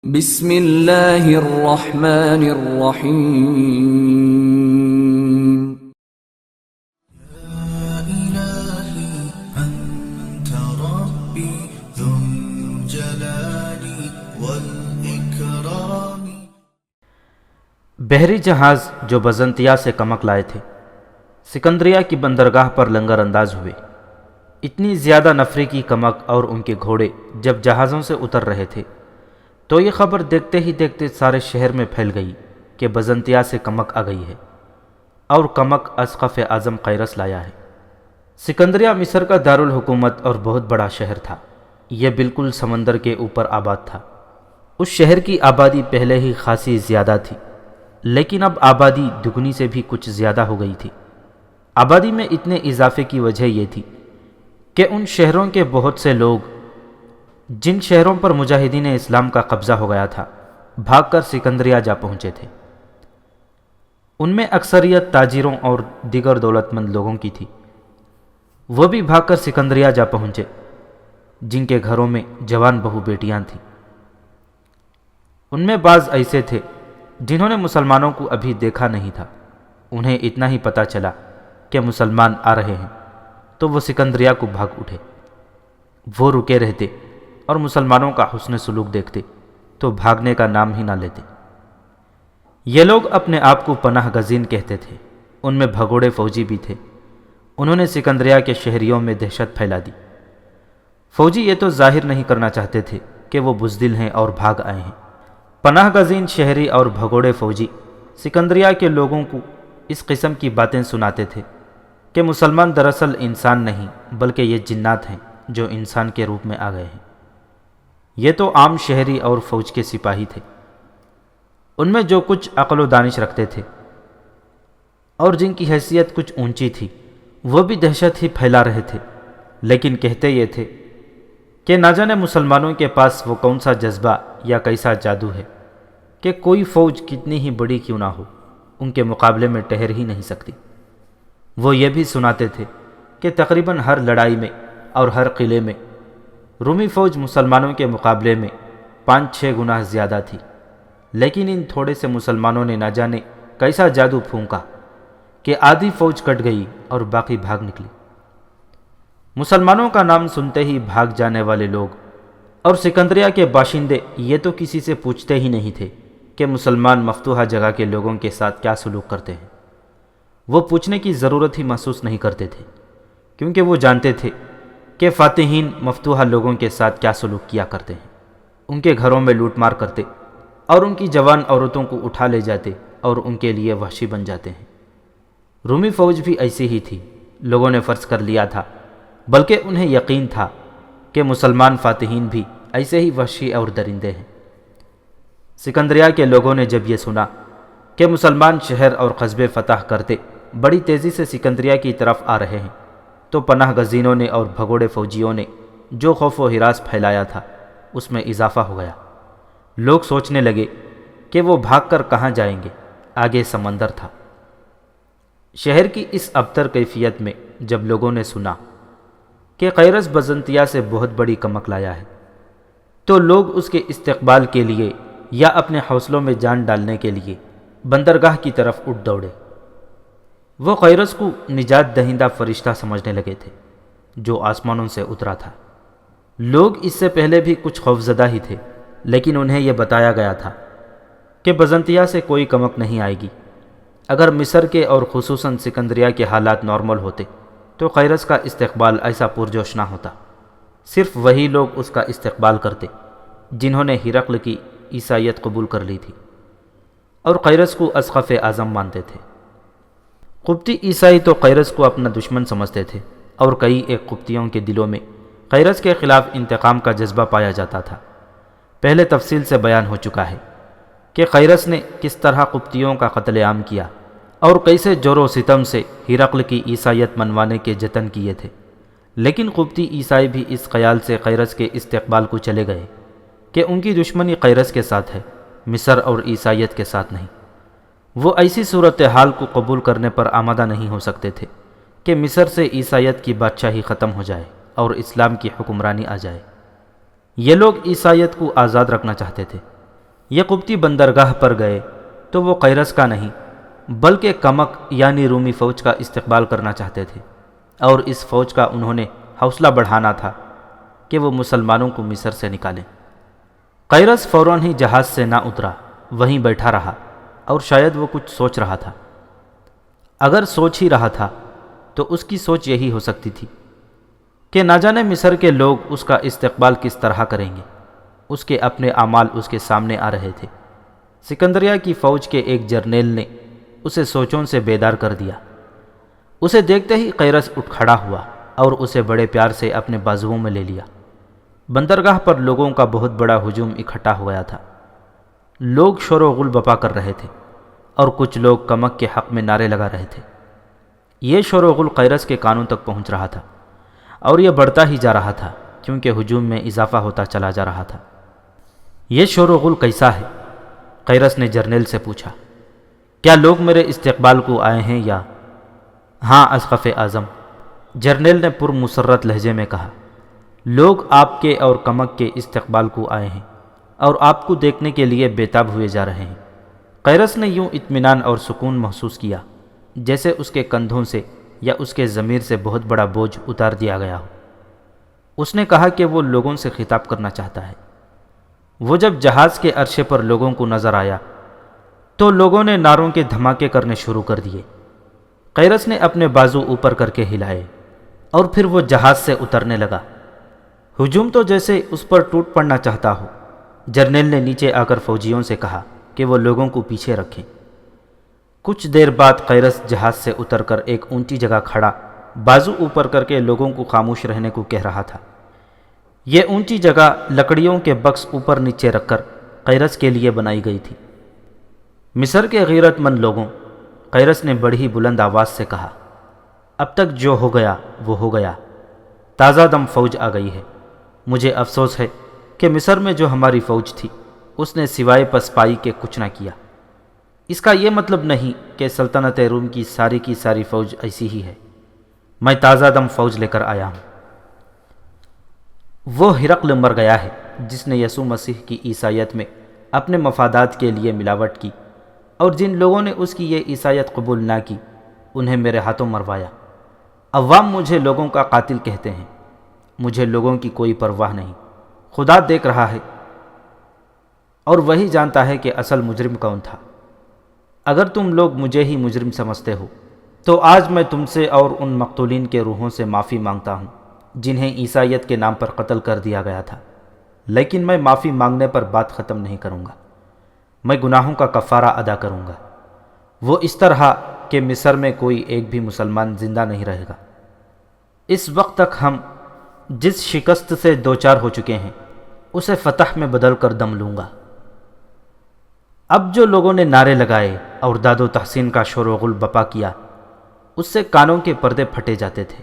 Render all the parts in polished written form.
بسم اللہ الرحمن الرحیم۔ إلهي أنت ربي ذو الجلال والإكرام۔ بحری جہاز جو بزنطیہ سے کمک لائے تھے سکندریہ کی بندرگاہ پر لنگر انداز ہوئے۔ اتنی زیادہ نفری کی کمک اور ان کے گھوڑے جب جہازوں سے اتر رہے تھے تو یہ خبر دیکھتے ہی دیکھتے سارے شہر میں پھیل گئی کہ بزنطیہ سے کمک آ گئی ہے اور کمک اسقف اعظم قیرس لایا ہے۔ سکندریہ مصر کا دارالحکومت اور بہت بڑا شہر تھا۔ یہ بالکل سمندر کے اوپر آباد تھا۔ اس شہر کی آبادی پہلے ہی خاصی زیادہ تھی، لیکن اب آبادی دگنی سے بھی کچھ زیادہ ہو گئی تھی۔ آبادی میں اتنے اضافے کی وجہ یہ تھی کہ ان شہروں کے بہت سے لوگ جن شہروں پر مجاہدین اسلام کا قبضہ ہو گیا تھا بھاگ کر سکندریہ جا پہنچے تھے۔ ان میں اکثریت تاجروں اور دیگر دولت مند لوگوں کی تھی۔ وہ بھی بھاگ کر سکندریہ جا پہنچے جن کے گھروں میں جوان بہو بیٹیاں تھیں۔ ان میں بعض ایسے تھے جنہوں نے مسلمانوں کو ابھی دیکھا نہیں تھا۔ انہیں اتنا ہی پتہ چلا کہ مسلمان آ رہے ہیں تو وہ سکندریہ کو بھاگ اٹھے۔ وہ رکے رہتے اور مسلمانوں کا حسن سلوک دیکھتے تو بھاگنے کا نام ہی نہ لیتے۔ یہ لوگ اپنے آپ کو پناہ گزین کہتے تھے۔ ان میں بھگوڑے فوجی بھی تھے۔ انہوں نے سکندریہ کے شہریوں میں دہشت پھیلا دی۔ فوجی یہ تو ظاہر نہیں کرنا چاہتے تھے کہ وہ بزدل ہیں اور بھاگ آئے ہیں۔ پناہ گزین شہری اور بھگوڑے فوجی سکندریہ کے لوگوں کو اس قسم کی باتیں سناتے تھے کہ مسلمان دراصل انسان نہیں بلکہ یہ جنات ہیں جو انسان کے روپ میں آ گئے ہیں۔ یہ تو عام شہری اور فوج کے سپاہی تھے۔ ان میں جو کچھ عقل و دانش رکھتے تھے اور جن کی حیثیت کچھ اونچی تھی وہ بھی دہشت ہی پھیلا رہے تھے، لیکن کہتے یہ تھے کہ نہ جانے مسلمانوں کے پاس وہ کون سا جذبہ یا کیسا جادو ہے کہ کوئی فوج کتنی ہی بڑی کیوں نہ ہو ان کے مقابلے میں ٹھہر ہی نہیں سکتی۔ وہ یہ بھی سناتے تھے کہ تقریباً ہر لڑائی میں اور ہر قلعے میں رومی فوج مسلمانوں کے مقابلے میں 5-6 گنا زیادہ تھی، لیکن ان تھوڑے سے مسلمانوں نے نہ جانے کیسا جادو پھونکا کہ آدھی فوج کٹ گئی اور باقی بھاگ نکلی۔ مسلمانوں کا نام سنتے ہی بھاگ جانے والے لوگ اور سکندریہ کے باشندے یہ تو کسی سے پوچھتے ہی نہیں تھے کہ مسلمان مفتوحہ جگہ کے لوگوں کے ساتھ کیا سلوک کرتے ہیں۔ وہ پوچھنے کی ضرورت ہی محسوس نہیں کرتے تھے، کیونکہ وہ جانتے تھے کہ فاتحین مفتوحہ لوگوں کے ساتھ کیا سلوک کیا کرتے ہیں۔ ان کے گھروں میں لوٹ مار کرتے اور ان کی جوان عورتوں کو اٹھا لے جاتے اور ان کے لیے وحشی بن جاتے ہیں۔ رومی فوج بھی ایسی ہی تھی۔ لوگوں نے فرض کر لیا تھا، بلکہ انہیں یقین تھا کہ مسلمان فاتحین بھی ایسے ہی وحشی اور درندے ہیں۔ سکندریہ کے لوگوں نے جب یہ سنا کہ مسلمان شہر اور قصبے فتح کرتے بڑی تیزی سے سکندریہ کی طرف آ رہے ہیں تو پناہ گزینوں نے اور بھگوڑے فوجیوں نے جو خوف و ہراس پھیلایا تھا اس میں اضافہ ہو گیا۔ لوگ سوچنے لگے کہ وہ بھاگ کر کہاں جائیں گے، آگے سمندر تھا۔ شہر کی اس ابتر کیفیت میں جب لوگوں نے سنا کہ قیرس بزنطیہ سے بہت بڑی کمک لایا ہے تو لوگ اس کے استقبال کے لیے یا اپنے حوصلوں میں جان ڈالنے کے لیے بندرگاہ کی طرف اٹھ دوڑے۔ وہ قیرس کو نجات دہندہ فرشتہ سمجھنے لگے تھے جو آسمانوں سے اترا تھا۔ لوگ اس سے پہلے بھی کچھ خوفزدہ ہی تھے، لیکن انہیں یہ بتایا گیا تھا کہ بزنطیہ سے کوئی کمک نہیں آئے گی۔ اگر مصر کے اور خصوصاً سکندریہ کے حالات نارمل ہوتے تو قیرس کا استقبال ایسا پرجوش نہ ہوتا۔ صرف وہی لوگ اس کا استقبال کرتے جنہوں نے ہرقل کی عیسائیت قبول کر لی تھی اور قیرس کو اسقف اعظم مانتے تھے۔ قبطی عیسائی تو قیرس کو اپنا دشمن سمجھتے تھے اور کئی ایک قبطیوں کے دلوں میں قیرس کے خلاف انتقام کا جذبہ پایا جاتا تھا۔ پہلے تفصیل سے بیان ہو چکا ہے کہ قیرس نے کس طرح قبطیوں کا قتل عام کیا اور کیسے جور و ستم سے ہرقل کی عیسائیت منوانے کے جتن کیے تھے، لیکن قبطی عیسائی بھی اس خیال سے قیرس کے استقبال کو چلے گئے کہ ان کی دشمنی قیرس کے ساتھ ہے، مصر اور عیسائیت کے ساتھ نہیں۔ وہ ایسی صورتحال کو قبول کرنے پر آمادہ نہیں ہو سکتے تھے کہ مصر سے عیسائیت کی بادشاہی ختم ہو جائے اور اسلام کی حکمرانی آ جائے۔ یہ لوگ عیسائیت کو آزاد رکھنا چاہتے تھے یہ قبطی بندرگاہ پر گئے تو وہ قیرس کا نہیں بلکہ کمک یعنی رومی فوج کا استقبال کرنا چاہتے تھے، اور اس فوج کا انہوں نے حوصلہ بڑھانا تھا کہ وہ مسلمانوں کو مصر سے نکالیں۔ قیرس فوراً ہی جہاز سے نہ اترا، وہیں بیٹھا رہا، اور شاید وہ کچھ سوچ رہا تھا۔ اگر سوچ ہی رہا تھا تو اس کی سوچ یہی ہو سکتی تھی کہ نہ جانے مصر کے لوگ اس کا استقبال کس طرح کریں گے۔ اس کے اپنے اعمال اس کے سامنے آ رہے تھے۔ سکندریہ کی فوج کے ایک جرنیل نے اسے سوچوں سے بیدار کر دیا۔ اسے دیکھتے ہی قیرس اٹھ کھڑا ہوا اور اسے بڑے پیار سے اپنے بازوؤں میں لے لیا۔ بندرگاہ پر لوگوں کا بہت بڑا ہجوم اکٹھا ہو گیا تھا۔ لوگ شور و غل بپا کر رہے تھے اور کچھ لوگ کمک کے حق میں نعرے لگا رہے تھے۔ یہ شور و غل قیرس کے کانوں تک پہنچ رہا تھا، اور یہ بڑھتا ہی جا رہا تھا کیونکہ ہجوم میں اضافہ ہوتا چلا جا رہا تھا۔ یہ شور و غل کیسا ہے؟ قیرس نے جرنیل سے پوچھا۔ کیا لوگ میرے استقبال کو آئے ہیں یا؟ ہاں اسقف اعظم، جرنیل نے پرمسرت لہجے میں کہا، لوگ آپ کے اور کمک کے استقبال کو آئے ہیں اور آپ کو دیکھنے کے لیے بےتاب ہوئے جا رہے ہیں۔ قیرس نے یوں اطمینان اور سکون محسوس کیا جیسے اس کے کندھوں سے یا اس کے ضمیر سے بہت بڑا بوجھ اتار دیا گیا ہو۔ اس نے کہا کہ وہ لوگوں سے خطاب کرنا چاہتا ہے۔ وہ جب جہاز کے عرشے پر لوگوں کو نظر آیا تو لوگوں نے نعروں کے دھماکے کرنے شروع کر دیے۔ قیرس نے اپنے بازو اوپر کر کے ہلائے اور پھر وہ جہاز سے اترنے لگا۔ ہجوم تو جیسے اس پر ٹوٹ پڑنا چاہتا ہو۔ جرنیل نے نیچے آ کر فوجیوں سے کہا کہ وہ لوگوں کو پیچھے رکھیں۔ کچھ دیر بعد قیرس جہاز سے اتر کر ایک اونچی جگہ کھڑا بازو اوپر کر کے لوگوں کو خاموش رہنے کو کہہ رہا تھا۔ یہ اونچی جگہ لکڑیوں کے بکس اوپر نیچے رکھ کر قیرس کے لیے بنائی گئی تھی۔ مصر کے غیرت مند لوگوں، قیرس نے بڑی بلند آواز سے کہا، اب تک جو ہو گیا وہ ہو گیا۔ تازہ دم فوج آ گئی ہے۔ مجھے افسوس ہے کہ مصر میں جو ہماری فوج تھی اس نے سوائے پسپائی کے کچھ نہ کیا۔ اس کا یہ مطلب نہیں کہ سلطنت روم کی ساری فوج ایسی ہی ہے۔ میں تازہ دم فوج لے کر آیا ہوں۔ وہ ہرقل مر گیا ہے جس نے یسوع مسیح کی عیسائیت میں اپنے مفادات کے لیے ملاوٹ کی، اور جن لوگوں نے اس کی یہ عیسائیت قبول نہ کی انہیں میرے ہاتھوں مروایا۔ عوام مجھے لوگوں کا قاتل کہتے ہیں۔ مجھے لوگوں کی کوئی پرواہ نہیں۔ خدا دیکھ رہا ہے اور وہی جانتا ہے کہ اصل مجرم کون تھا۔ اگر تم لوگ مجھے ہی مجرم سمجھتے ہو تو آج میں تم سے اور ان مقتولین کے روحوں سے معافی مانگتا ہوں جنہیں عیسائیت کے نام پر قتل کر دیا گیا تھا، لیکن میں معافی مانگنے پر بات ختم نہیں کروں گا۔ میں گناہوں کا کفارہ ادا کروں گا، وہ اس طرح کہ مصر میں کوئی ایک بھی مسلمان زندہ نہیں رہے گا۔ اس وقت تک ہم جس شکست سے دوچار ہو چکے ہیں اسے فتح میں بدل کر دم لوں گا۔ اب جو لوگوں نے نعرے لگائے اور داد و تحسین کا شور و غل بپا کیا اس سے کانوں کے پردے پھٹے جاتے تھے۔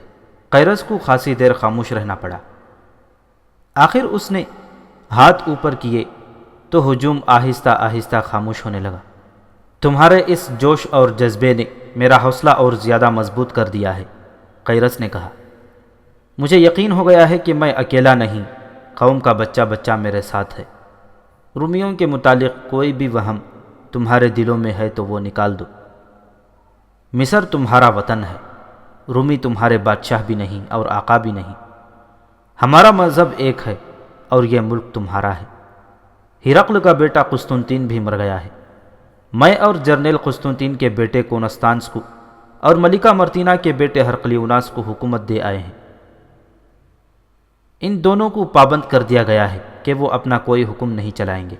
قیرس کو خاصی دیر خاموش رہنا پڑا۔ آخر اس نے ہاتھ اوپر کیے تو ہجوم آہستہ آہستہ خاموش ہونے لگا۔ تمہارے اس جوش اور جذبے نے میرا حوصلہ اور زیادہ مضبوط کر دیا ہے، قیرس نے کہا۔ مجھے یقین ہو گیا ہے کہ میں اکیلا نہیں، قوم کا بچہ بچہ میرے ساتھ ہے۔ رومیوں کے متعلق کوئی بھی وہم تمہارے دلوں میں ہے تو وہ نکال دو۔ مصر تمہارا وطن ہے، رومی تمہارے بادشاہ بھی نہیں اور آقا بھی نہیں۔ ہمارا مذہب ایک ہے اور یہ ملک تمہارا ہے۔ ہرقل کا بیٹا قسطنطین بھی مر گیا ہے۔ میں اور جرنیل قسطنطین کے بیٹے کونستانس کو اور ملکہ مرتینہ کے بیٹے ہرقلیوناس کو حکومت دے آئے ہیں۔ ان دونوں کو پابند کر دیا گیا ہے کہ وہ اپنا کوئی حکم نہیں چلائیں گے۔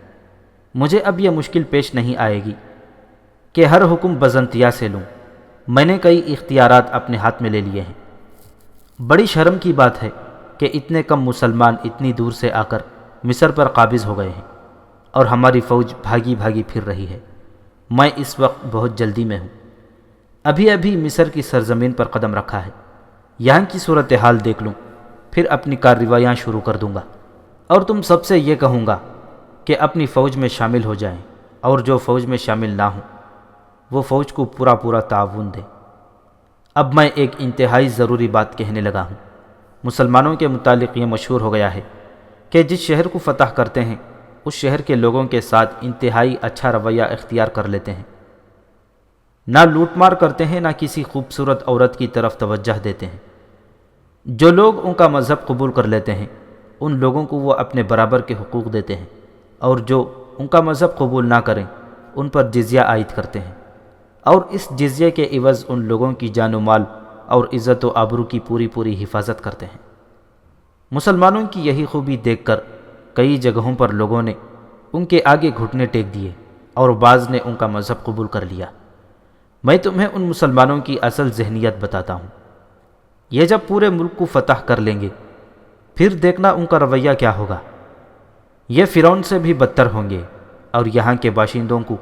مجھے اب یہ مشکل پیش نہیں آئے گی کہ ہر حکم بزنطیہ سے لوں۔ میں نے کئی اختیارات اپنے ہاتھ میں لے لیے ہیں۔ بڑی شرم کی بات ہے کہ اتنے کم مسلمان اتنی دور سے آ کر مصر پر قابض ہو گئے ہیں اور ہماری فوج بھاگی بھاگی پھر رہی ہے۔ میں اس وقت بہت جلدی میں ہوں۔ ابھی ابھی مصر کی سرزمین پر قدم رکھا ہے۔ یہاں کی صورتحال دیکھ لوں، پھر اپنی کارروائیاں شروع کر دوں گا، اور تم سب سے یہ کہوں گا کہ اپنی فوج میں شامل ہو جائیں، اور جو فوج میں شامل نہ ہوں وہ فوج کو پورا تعاون دیں۔ اب میں ایک انتہائی ضروری بات کہنے لگا ہوں۔ مسلمانوں کے متعلق یہ مشہور ہو گیا ہے کہ جس شہر کو فتح کرتے ہیں اس شہر کے لوگوں کے ساتھ انتہائی اچھا رویہ اختیار کر لیتے ہیں، نہ لوٹ مار کرتے ہیں، نہ کسی خوبصورت عورت کی طرف توجہ دیتے ہیں۔ جو لوگ ان کا مذہب قبول کر لیتے ہیں ان لوگوں کو وہ اپنے برابر کے حقوق دیتے ہیں، اور جو ان کا مذہب قبول نہ کریں ان پر جزیہ عائد کرتے ہیں، اور اس جزیے کے عوض ان لوگوں کی جان و مال اور عزت و آبرو کی پوری حفاظت کرتے ہیں۔ مسلمانوں کی یہی خوبی دیکھ کر کئی جگہوں پر لوگوں نے ان کے آگے گھٹنے ٹیک دیے اور بعض نے ان کا مذہب قبول کر لیا۔ میں تمہیں ان مسلمانوں کی اصل ذہنیت بتاتا ہوں۔ یہ جب پورے ملک کو فتح کر لیں گے پھر دیکھنا ان کا رویہ کیا ہوگا۔ یہ فرعون سے بھی بدتر ہوں گے اور یہاں کے باشندوں کو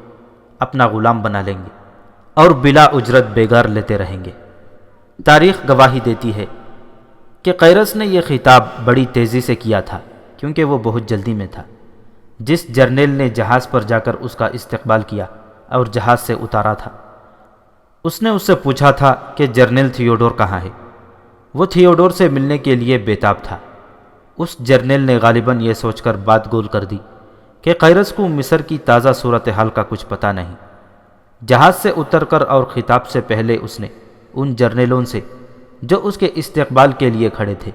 اپنا غلام بنا لیں گے اور بلا اجرت بیگار لیتے رہیں گے۔ تاریخ گواہی دیتی ہے کہ قیرس نے یہ خطاب بڑی تیزی سے کیا تھا کیونکہ وہ بہت جلدی میں تھا۔ جس جرنیل نے جہاز پر جا کر اس کا استقبال کیا اور جہاز سے اتارا تھا، اس نے اس سے پوچھا تھا کہ جرنیل تھیوڈور کہاں ہے۔ وہ تھیوڈور سے ملنے کے لیے بےتاب تھا۔ اس جرنیل نے غالباً یہ سوچ کر بات گول کر دی کہ قیرس کو مصر کی تازہ صورتحال کا کچھ پتہ نہیں۔ جہاز سے اتر کر اور خطاب سے پہلے اس نے ان جرنیلوں سے جو اس کے استقبال کے لیے کھڑے تھے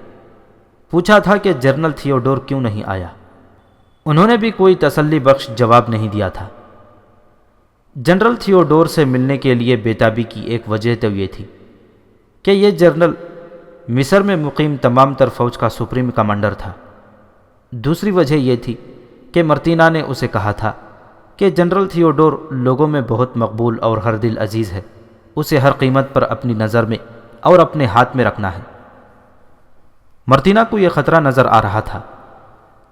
پوچھا تھا کہ جنرل تھیوڈور کیوں نہیں آیا۔ انہوں نے بھی کوئی تسلی بخش جواب نہیں دیا تھا۔ جنرل تھیوڈور سے ملنے کے لیے بےتابی کی ایک وجہ تو یہ تھی کہ یہ جنرل مصر میں مقیم تمام تر فوج کا سپریم کمانڈر تھا۔ دوسری وجہ یہ تھی کہ مرتینہ نے اسے کہا تھا کہ جنرل تھیوڈور لوگوں میں بہت مقبول اور ہر دل عزیز ہے، اسے ہر قیمت پر اپنی نظر میں اور اپنے ہاتھ میں رکھنا ہے۔ مرتینہ کو یہ خطرہ نظر آ رہا تھا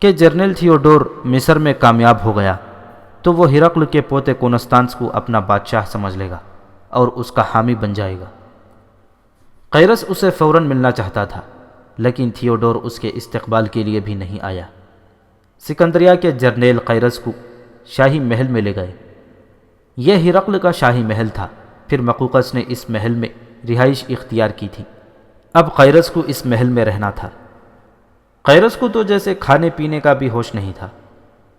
کہ جنرل تھیوڈور مصر میں کامیاب ہو گیا تو وہ ہرقل کے پوتے کونستانس کو اپنا بادشاہ سمجھ لے گا اور اس کا حامی بن جائے گا۔ قیرس اسے فوراً ملنا چاہتا تھا لیکن تھیوڈور اس کے استقبال کے لیے بھی نہیں آیا۔ سکندریہ کے جرنیل قیرس کو شاہی محل میں لے گئے۔ یہ ہرقل کا شاہی محل تھا، پھر مقوقس نے اس محل میں رہائش اختیار کی تھی۔ اب قیرس کو اس محل میں رہنا تھا۔ قیرس کو تو جیسے کھانے پینے کا بھی ہوش نہیں تھا۔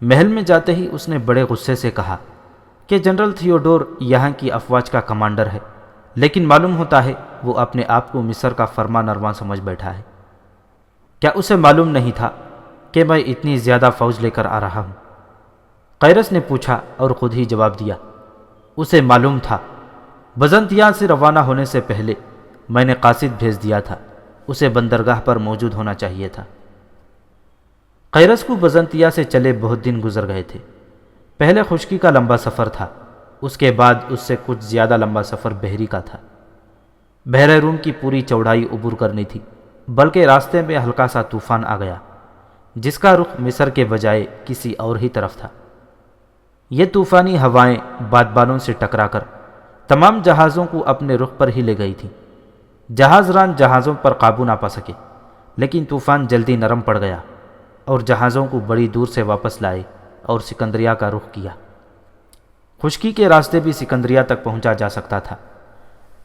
محل میں جاتے ہی اس نے بڑے غصے سے کہا کہ جنرل تھیوڈور یہاں کی افواج کا کمانڈر ہے، لیکن معلوم ہوتا ہے وہ اپنے آپ کو مصر کا فرما نرواں سمجھ بیٹھا ہے۔ کیا اسے معلوم نہیں تھا کہ میں اتنی زیادہ فوج لے کر آ رہا ہوں؟ قیرس نے پوچھا اور خود ہی جواب دیا۔ اسے معلوم تھا۔ بزنطیہ سے روانہ ہونے سے پہلے میں نے قاصد بھیج دیا تھا، اسے بندرگاہ پر موجود ہونا چاہیے تھا۔ قیرس کو بزنطیہ سے چلے بہت دن گزر گئے تھے۔ پہلے خشکی کا لمبا سفر تھا، اس کے بعد اس سے کچھ زیادہ لمبا سفر بحری کا تھا۔ بحر روم کی پوری چوڑائی عبور کرنی تھی، بلکہ راستے میں ہلکا سا طوفان آ گیا جس کا رخ مصر کے بجائے کسی اور ہی طرف تھا۔ یہ طوفانی ہوائیں بادبانوں سے ٹکرا کر تمام جہازوں کو اپنے رخ پر ہی لے گئی تھیں۔ جہاز ران جہازوں پر قابو نہ پا سکے، لیکن طوفان جلدی نرم پڑ گیا اور جہازوں کو بڑی دور سے واپس لائے اور سکندریہ کا رخ کیا۔ خشکی کے راستے بھی سکندریہ تک پہنچا جا سکتا تھا،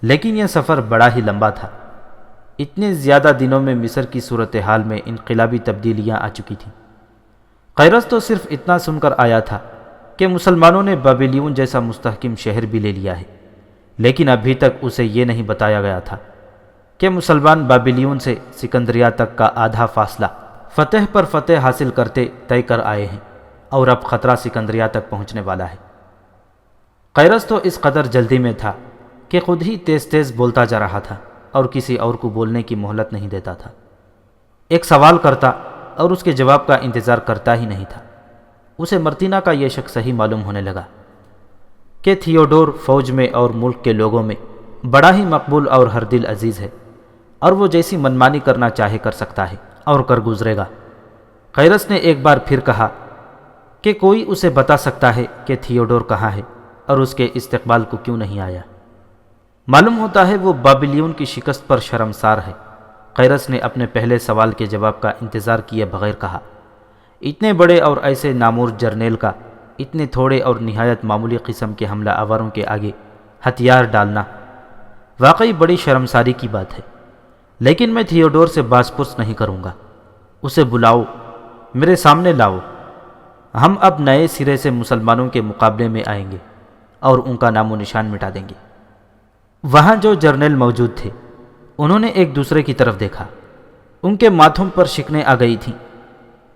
لیکن یہ سفر بڑا ہی لمبا تھا۔ اتنے زیادہ دنوں میں مصر کی صورتحال میں انقلابی تبدیلیاں آ چکی تھیں۔ قیرس تو صرف اتنا سن کر آیا تھا کہ مسلمانوں نے بابلیون جیسا مستحکم شہر بھی لے لیا ہے، لیکن ابھی تک اسے یہ نہیں بتایا گیا تھا کہ مسلمان بابلیون سے سکندریہ تک کا آدھا فاصلہ فتح پر فتح حاصل کرتے طے کر آئے ہیں اور اب خطرہ سکندریہ تک پہنچنے والا ہے۔ قیرس تو اس قدر جلدی میں تھا کہ خود ہی تیز تیز بولتا جا رہا تھا اور کسی اور کو بولنے کی مہلت نہیں دیتا تھا۔ ایک سوال کرتا اور اس کے جواب کا انتظار کرتا ہی نہیں تھا۔ اسے مرتینہ کا یہ شک صحیح معلوم ہونے لگا کہ تھیوڈور فوج میں اور ملک کے لوگوں میں بڑا ہی مقبول اور ہر دل عزیز ہے، اور وہ جیسی منمانی کرنا چاہے کر سکتا ہے اور کر گزرے گا۔ قیرس نے ایک بار پھر کہا کہ کوئی اسے بتا سکتا ہے کہ تھیوڈور کہاں ہے اور اس کے استقبال کو کیوں نہیں آیا؟ معلوم ہوتا ہے وہ بابلیون کی شکست پر شرمسار ہے۔ قیرس نے اپنے پہلے سوال کے جواب کا انتظار کیے بغیر کہا، اتنے بڑے اور ایسے نامور جرنیل کا اتنے تھوڑے اور نہایت معمولی قسم کے حملہ آوروں کے آگے ہتھیار ڈالنا واقعی بڑی شرمساری کی بات ہے، لیکن میں تھیوڈور سے باز پرس نہیں کروں گا۔ اسے بلاؤ، میرے سامنے لاؤ۔ ہم اب نئے سرے سے مسلمانوں کے مقابلے میں آئیں گے اور ان کا نام و نشان مٹا دیں گے۔ وہاں جو جرنیل موجود تھے انہوں نے ایک دوسرے کی طرف دیکھا۔ ان کے ماتھوں پر شکنیں آ گئی تھیں،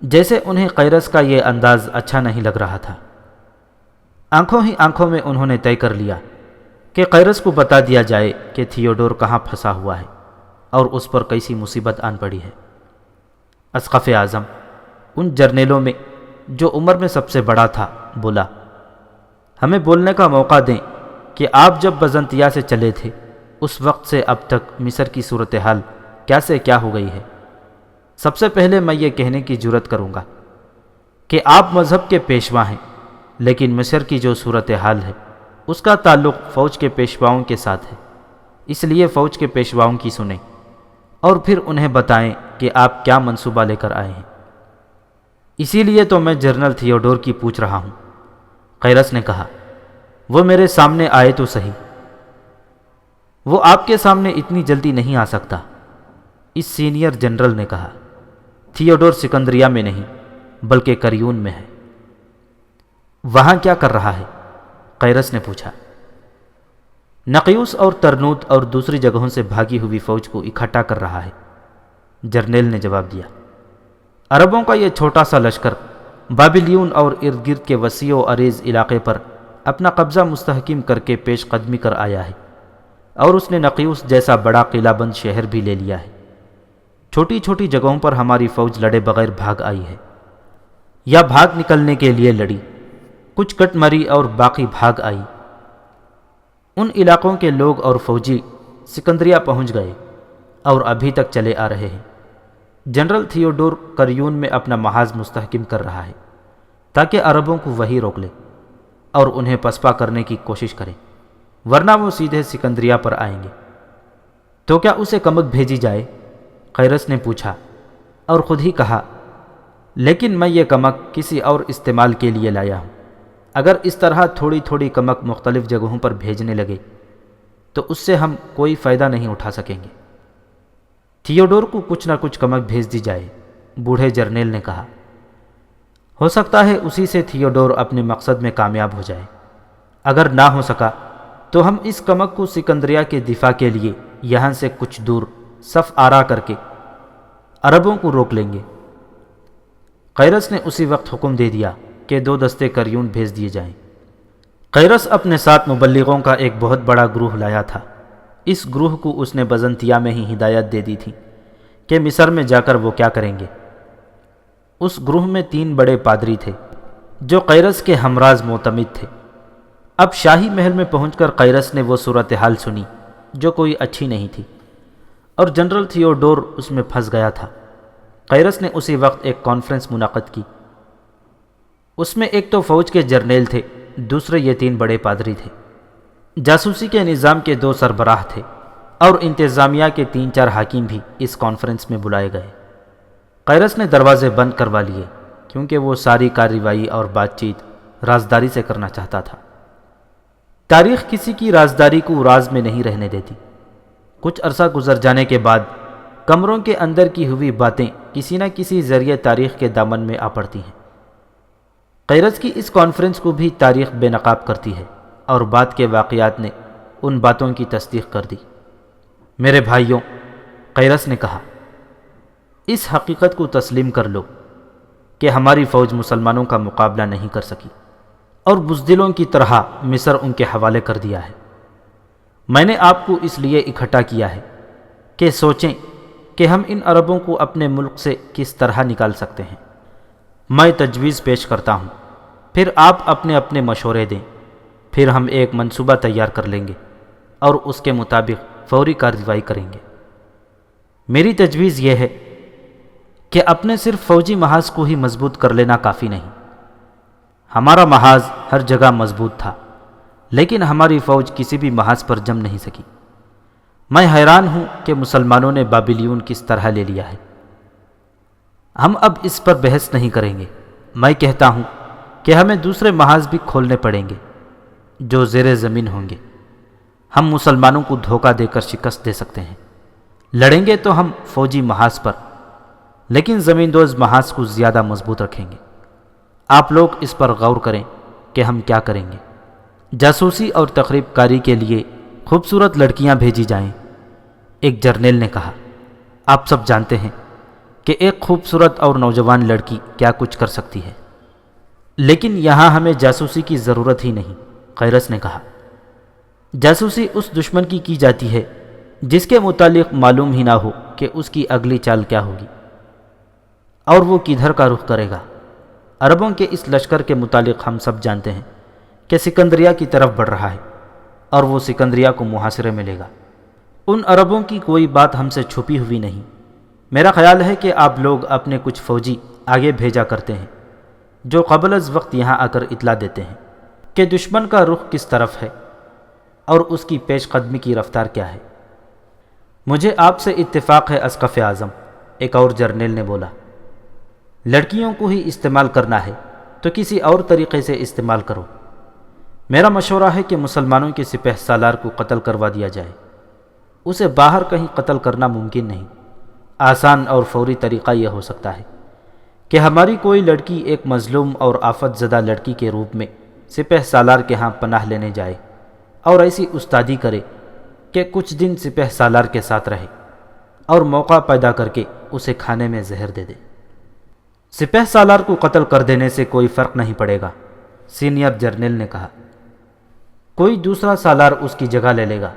جیسے انہیں قیرس کا یہ انداز اچھا نہیں لگ رہا تھا۔ آنکھوں ہی آنکھوں میں انہوں نے طے کر لیا کہ قیرس کو بتا دیا جائے کہ تھیوڈور کہاں پھنسا ہوا ہے اور اس پر کیسی مصیبت آن پڑی ہے۔ اسقف اعظم ان جرنیلوں میں جو عمر میں سب سے بڑا تھا بولا، ہمیں بولنے کا موقع دیں کہ آپ جب بزنطیہ سے چلے تھے اس وقت سے اب تک مصر کی صورتحال کیا سے کیا ہو گئی ہے۔ سب سے پہلے میں یہ کہنے کی جرات کروں گا کہ آپ مذہب کے پیشوا ہیں، لیکن مصر کی جو صورتحال ہے اس کا تعلق فوج کے پیشواؤں کے ساتھ ہے، اس لیے فوج کے پیشواؤں کی سنیں اور پھر انہیں بتائیں کہ آپ کیا منصوبہ لے کر آئے ہیں۔ اسی لیے تو میں جنرل تھیوڈور کی پوچھ رہا ہوں۔ قیرس نے کہا، وہ میرے سامنے آئے تو صحیح۔ وہ آپ کے سامنے اتنی جلدی نہیں آ سکتا، اس سینئر جنرل نے کہا۔ تھیوڈور سکندریہ میں نہیں بلکہ کریون میں ہے۔ وہاں کیا کر رہا ہے؟ قیرس نے پوچھا۔ نقیوس اور ترنوت اور دوسری جگہوں سے بھاگی ہوئی فوج کو اکٹھا کر رہا ہے، جرنیل نے جواب دیا۔ عربوں کا یہ چھوٹا سا لشکر بابلیون اور ارد گرد کے وسیع و عریض علاقے پر اپنا قبضہ مستحکم کر کے پیش قدمی کر آیا ہے، اور اس نے نقیوس جیسا بڑا قلعہ بند شہر بھی لے لیا ہے۔ چھوٹی چھوٹی جگہوں پر ہماری فوج لڑے بغیر بھاگ آئی ہے، یا بھاگ نکلنے کے لیے لڑی، کچھ کٹ مری اور باقی بھاگ آئی۔ ان علاقوں کے لوگ اور فوجی سکندریہ پہنچ گئے اور ابھی تک چلے آ رہے ہیں۔ جنرل تھیوڈور کریون میں اپنا محاذ مستحکم کر رہا ہے تاکہ عربوں کو وہی روک لے اور انہیں پسپا کرنے کی کوشش کرے، ورنہ وہ سیدھے سکندریہ پر آئیں گے۔ تو کیا اسے کمک بھیجی جائے؟ قیرس نے پوچھا اور خود ہی کہا، لیکن میں یہ کمک کسی اور استعمال کے لیے لایا ہوں۔ اگر اس طرح تھوڑی تھوڑی کمک مختلف جگہوں پر بھیجنے لگے تو اس سے ہم کوئی فائدہ نہیں اٹھا سکیں گے۔ تھیوڈور کو کچھ نہ کچھ کمک بھیج دی جائے، بوڑھے جرنیل نے کہا۔ ہو سکتا ہے اسی سے تھیوڈور اپنے مقصد میں کامیاب ہو جائے۔ اگر نہ ہو سکا تو ہم اس کمک کو سکندریہ کے دفاع کے لیے یہاں سے کچھ دور صف آرا کر کے عربوں کو روک لیں گے۔ قیرس نے اسی وقت حکم دے دیا کہ 2 دستے کریون بھیج دیے جائیں۔ قیرس اپنے ساتھ مبلغوں کا ایک بہت بڑا گروہ لایا تھا۔ اس گروہ کو اس نے بزنطیہ میں ہی ہدایت دے دی تھی کہ مصر میں جا کر وہ کیا کریں گے۔ اس گروہ میں 3 بڑے پادری تھے جو قیرس کے ہمراز معتمد تھے۔ اب شاہی محل میں پہنچ کر قیرس نے وہ صورتحال سنی جو کوئی اچھی نہیں تھی، اور جنرل تھیوڈور اس میں پھنس گیا تھا۔ قیرس نے اسی وقت ایک کانفرنس منعقد کی۔ اس میں ایک تو فوج کے جرنیل تھے، دوسرے یہ 3 بڑے پادری تھے۔ جاسوسی کے نظام کے 2 سربراہ تھے اور انتظامیہ کے 3-4 حاکم بھی اس کانفرنس میں بلائے گئے۔ قیرس نے دروازے بند کروا لیے کیونکہ وہ ساری کارروائی اور بات چیت رازداری سے کرنا چاہتا تھا۔ تاریخ کسی کی رازداری کو راز میں نہیں رہنے دیتی۔ کچھ عرصہ گزر جانے کے بعد کمروں کے اندر کی ہوئی باتیں کسی نہ کسی ذریعے تاریخ کے دامن میں آ پڑتی ہیں۔ قیرس کی اس کانفرنس کو بھی تاریخ بے نقاب کرتی ہے اور بعد کے واقعات نے ان باتوں کی تصدیق کر دی۔ میرے بھائیوں، قیرس نے کہا، اس حقیقت کو تسلیم کر لو کہ ہماری فوج مسلمانوں کا مقابلہ نہیں کر سکی اور بزدلوں کی طرح مصر ان کے حوالے کر دیا ہے۔ میں نے آپ کو اس لیے اکٹھا کیا ہے کہ سوچیں کہ ہم ان عربوں کو اپنے ملک سے کس طرح نکال سکتے ہیں۔ میں تجویز پیش کرتا ہوں، پھر آپ اپنے اپنے مشورے دیں، پھر ہم ایک منصوبہ تیار کر لیں گے اور اس کے مطابق فوری کارروائی کریں گے۔ میری تجویز یہ ہے کہ اپنے صرف فوجی محاذ کو ہی مضبوط کر لینا کافی نہیں۔ ہمارا محاذ ہر جگہ مضبوط تھا، لیکن ہماری فوج کسی بھی محاذ پر جم نہیں سکی۔ میں حیران ہوں کہ مسلمانوں نے بابلیون کس طرح لے لیا ہے۔ ہم اب اس پر بحث نہیں کریں گے۔ میں کہتا ہوں کہ ہمیں دوسرے محاذ بھی کھولنے پڑیں گے جو زیر زمین ہوں گے۔ ہم مسلمانوں کو دھوکہ دے کر شکست دے سکتے ہیں۔ لڑیں گے تو ہم فوجی محاذ پر، لیکن زمین دوز محاذ کو زیادہ مضبوط رکھیں گے۔ آپ لوگ اس پر غور کریں کہ ہم کیا کریں گے۔ جاسوسی اور تخریب کاری کے لیے خوبصورت لڑکیاں بھیجی جائیں، ایک جرنیل نے کہا۔ آپ سب جانتے ہیں کہ ایک خوبصورت اور نوجوان لڑکی کیا کچھ کر سکتی ہے، لیکن یہاں ہمیں جاسوسی کی ضرورت ہی نہیں، خیرس نے کہا۔ جاسوسی اس دشمن کی جاتی ہے جس کے متعلق معلوم ہی نہ ہو کہ اس کی اگلی چال کیا ہوگی اور وہ کدھر کا رخ کرے گا۔ عربوں کے اس لشکر کے متعلق ہم سب جانتے ہیں کہ سکندریہ کی طرف بڑھ رہا ہے اور وہ سکندریہ کو محاصرے میں لے گا۔ ان عربوں کی کوئی بات ہم سے چھپی ہوئی نہیں۔ میرا خیال ہے کہ آپ لوگ اپنے کچھ فوجی آگے بھیجا کرتے ہیں جو قبل از وقت یہاں آ کر اطلاع دیتے ہیں کہ دشمن کا رخ کس طرف ہے اور اس کی پیش قدمی کی رفتار کیا ہے۔ مجھے آپ سے اتفاق ہے اسقف اعظم، ایک اور جرنیل نے بولا۔ لڑکیوں کو ہی استعمال کرنا ہے تو کسی اور طریقے سے استعمال کرو۔ میرا مشورہ ہے کہ مسلمانوں کے سپہ سالار کو قتل کروا دیا جائے۔ اسے باہر کہیں قتل کرنا ممکن نہیں۔ آسان اور فوری طریقہ یہ ہو سکتا ہے کہ ہماری کوئی لڑکی ایک مظلوم اور آفت زدہ لڑکی کے روپ میں سپہ سالار کے ہاں پناہ لینے جائے اور ایسی استادی کرے کہ کچھ دن سپہ سالار کے ساتھ رہے اور موقع پیدا کر کے اسے کھانے میں زہر دے دے۔ سپہ سالار کو قتل کر دینے سے کوئی فرق نہیں پڑے گا، سینئر جرنیل نے کہا۔ کوئی دوسرا سالار اس کی جگہ لے لے گا۔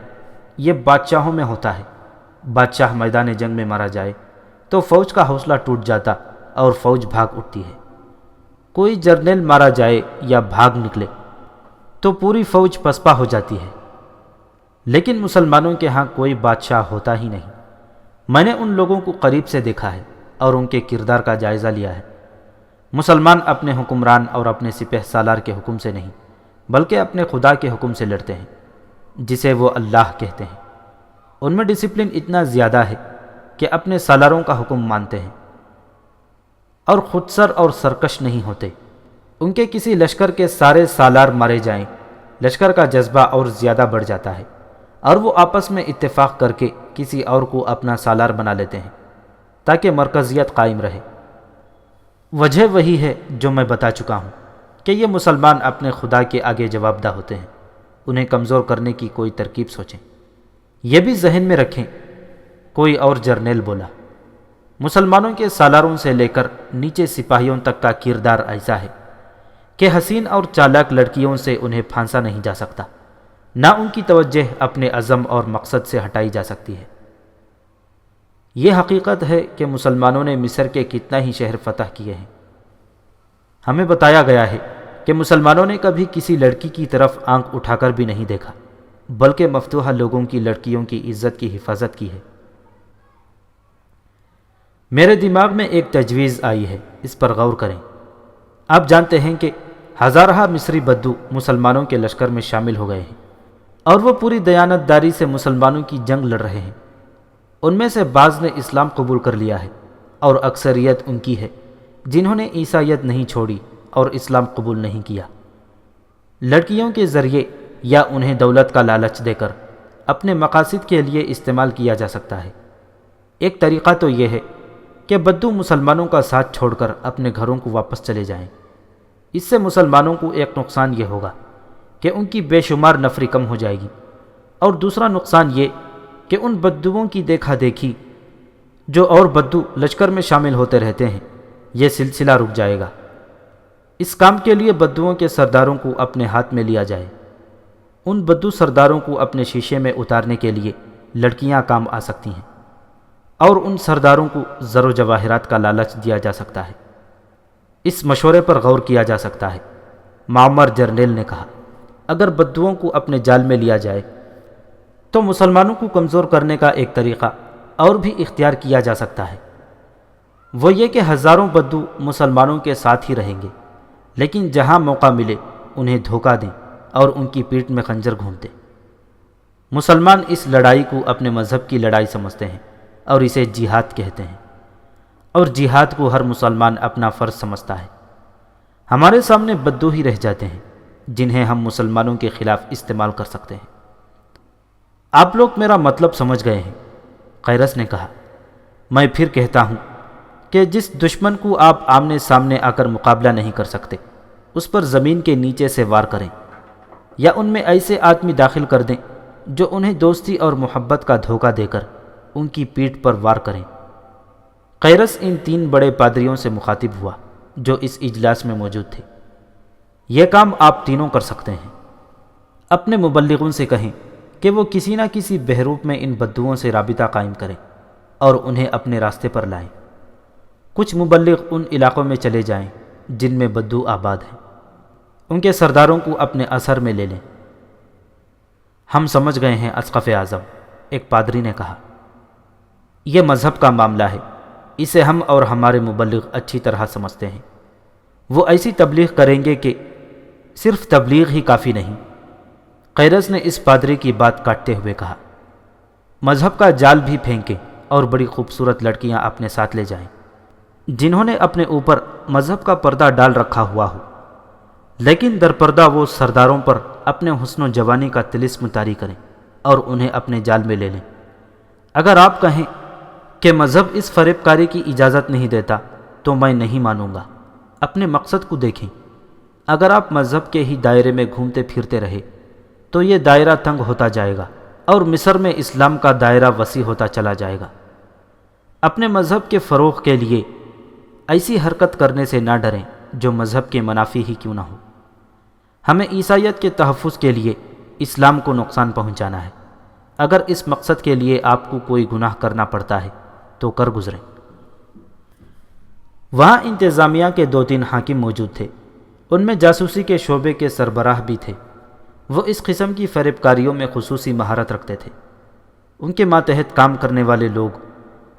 یہ بادشاہوں میں ہوتا ہے، بادشاہ میدان جنگ میں مارا جائے تو فوج کا حوصلہ ٹوٹ جاتا اور فوج بھاگ اٹھتی ہے۔ کوئی جرنیل مارا جائے یا بھاگ نکلے تو پوری فوج پسپا ہو جاتی ہے۔ لیکن مسلمانوں کے ہاں کوئی بادشاہ ہوتا ہی نہیں۔ میں نے ان لوگوں کو قریب سے دیکھا ہے اور ان کے کردار کا جائزہ لیا ہے۔ مسلمان اپنے حکمران اور اپنے سپہ سالار کے حکم سے نہیں بلکہ اپنے خدا کے حکم سے لڑتے ہیں جسے وہ اللہ کہتے ہیں۔ ان میں ڈسپلن اتنا زیادہ ہے کہ اپنے سالاروں کا حکم مانتے ہیں اور خود سر اور سرکش نہیں ہوتے۔ ان کے کسی لشکر کے سارے سالار مارے جائیں، لشکر کا جذبہ اور زیادہ بڑھ جاتا ہے اور وہ آپس میں اتفاق کر کے کسی اور کو اپنا سالار بنا لیتے ہیں تاکہ مرکزیت قائم رہے۔ وجہ وہی ہے جو میں بتا چکا ہوں کہ یہ مسلمان اپنے خدا کے آگے جواب دہ ہوتے ہیں۔ انہیں کمزور کرنے کی کوئی ترکیب سوچیں۔ یہ بھی ذہن میں رکھیں، کوئی اور جرنیل بولا۔ مسلمانوں کے سالاروں سے لے کر نیچے سپاہیوں تک کا کردار ایسا ہے کہ حسین اور چالاک لڑکیوں سے انہیں پھانسا نہیں جا سکتا، نہ ان کی توجہ اپنے عزم اور مقصد سے ہٹائی جا سکتی ہے۔ یہ حقیقت ہے کہ مسلمانوں نے مصر کے کتنا ہی شہر فتح کیے ہیں۔ ہمیں بتایا گیا ہے کہ مسلمانوں نے کبھی کسی لڑکی کی طرف آنکھ اٹھا کر بھی نہیں دیکھا بلکہ مفتوحہ لوگوں کی لڑکیوں کی عزت کی حفاظت کی ہے۔ میرے دماغ میں ایک تجویز آئی ہے، اس پر غور کریں۔ آپ جانتے ہیں کہ ہزارہ مصری بدو مسلمانوں کے لشکر میں شامل ہو گئے ہیں اور وہ پوری دیانت داری سے مسلمانوں کی جنگ لڑ رہے ہیں۔ ان میں سے بعض نے اسلام قبول کر لیا ہے اور اکثریت ان کی ہے جنہوں نے عیسائیت نہیں چھوڑی اور اسلام قبول نہیں کیا۔ لڑکیوں کے ذریعے یا انہیں دولت کا لالچ دے کر اپنے مقاصد کے لیے استعمال کیا جا سکتا ہے۔ ایک طریقہ تو یہ ہے کہ بدو مسلمانوں کا ساتھ چھوڑ کر اپنے گھروں کو واپس چلے جائیں۔ اس سے مسلمانوں کو ایک نقصان یہ ہوگا کہ ان کی بے شمار نفری کم ہو جائے گی، اور دوسرا نقصان یہ کہ ان بدوؤں کی دیکھا دیکھی جو اور بدو لشکر میں شامل ہوتے رہتے ہیں، یہ سلسلہ رک جائے گا۔ اس کام کے لیے بدوؤں کے سرداروں کو اپنے ہاتھ میں لیا جائے۔ ان بدو سرداروں کو اپنے شیشے میں اتارنے کے لیے لڑکیاں کام آ سکتی ہیں اور ان سرداروں کو زر و جواہرات کا لالچ دیا جا سکتا ہے۔ اس مشورے پر غور کیا جا سکتا ہے، معمر جرنیل نے کہا۔ اگر بدوؤں کو اپنے جال میں لیا جائے تو مسلمانوں کو کمزور کرنے کا ایک طریقہ اور بھی اختیار کیا جا سکتا ہے۔ وہ یہ کہ ہزاروں بدو مسلمانوں کے ساتھ ہی رہیں گے، لیکن جہاں موقع ملے انہیں دھوکہ دیں اور ان کی پیٹھ میں خنجر گھونپ دیں۔ مسلمان اس لڑائی کو اپنے مذہب کی لڑائی سمجھتے ہیں اور اسے جہاد کہتے ہیں، اور جہاد کو ہر مسلمان اپنا فرض سمجھتا ہے۔ ہمارے سامنے بدو ہی رہ جاتے ہیں جنہیں ہم مسلمانوں کے خلاف استعمال کر سکتے ہیں۔ آپ لوگ میرا مطلب سمجھ گئے ہیں، قیرس نے کہا۔ میں پھر کہتا ہوں کہ جس دشمن کو آپ آمنے سامنے آ کر مقابلہ نہیں کر سکتے اس پر زمین کے نیچے سے وار کریں، یا ان میں ایسے آدمی داخل کر دیں جو انہیں دوستی اور محبت کا دھوکہ دے کر ان کی پیٹھ پر وار کریں۔ قیرس ان 3 بڑے پادریوں سے مخاطب ہوا جو اس اجلاس میں موجود تھے۔ یہ کام آپ تینوں کر سکتے ہیں۔ اپنے مبلغوں سے کہیں کہ وہ کسی نہ کسی بحروپ میں ان بدوؤں سے رابطہ قائم کریں اور انہیں اپنے راستے پر لائیں۔ کچھ مبلغ ان علاقوں میں چلے جائیں جن میں بدو آباد ہیں، ان کے سرداروں کو اپنے اثر میں لے لیں۔ ہم سمجھ گئے ہیں اسقف اعظم، ایک پادری نے کہا، یہ مذہب کا معاملہ ہے، اسے ہم اور ہمارے مبلغ اچھی طرح سمجھتے ہیں۔ وہ ایسی تبلیغ کریں گے کہ صرف تبلیغ ہی کافی نہیں۔ قیرس نے اس پادری کی بات کاٹتے ہوئے کہا، مذہب کا جال بھی پھینکیں اور بڑی خوبصورت لڑکیاں اپنے ساتھ لے جائیں جنہوں نے اپنے اوپر مذہب کا پردہ ڈال رکھا ہوا ہو، لیکن در پردہ وہ سرداروں پر اپنے حسن و جوانی کا طلسم طاری کریں اور انہیں اپنے جال میں لے لیں۔ اگر آپ کہیں کہ مذہب اس فریب کاری کی اجازت نہیں دیتا تو میں نہیں مانوں گا۔ اپنے مقصد کو دیکھیں، اگر آپ مذہب کے ہی دائرے میں گھومتے پھرتے رہے تو یہ دائرہ تنگ ہوتا جائے گا اور مصر میں اسلام کا دائرہ وسیع ہوتا چلا جائے گا۔ اپنے مذہب کے فروغ کے لیے ایسی حرکت کرنے سے نہ ڈریں جو مذہب کے منافی ہی کیوں نہ ہو۔ ہمیں عیسائیت کے تحفظ کے لیے اسلام کو نقصان پہنچانا ہے۔ اگر اس مقصد کے لیے آپ کو کوئی گناہ کرنا پڑتا ہے تو کر گزریں۔ وہاں انتظامیہ کے 2-3 حاکم موجود تھے، ان میں جاسوسی کے شعبے کے سربراہ بھی تھے۔ وہ اس قسم کی فریب کاریوں میں خصوصی مہارت رکھتے تھے۔ ان کے ماتحت کام کرنے والے لوگ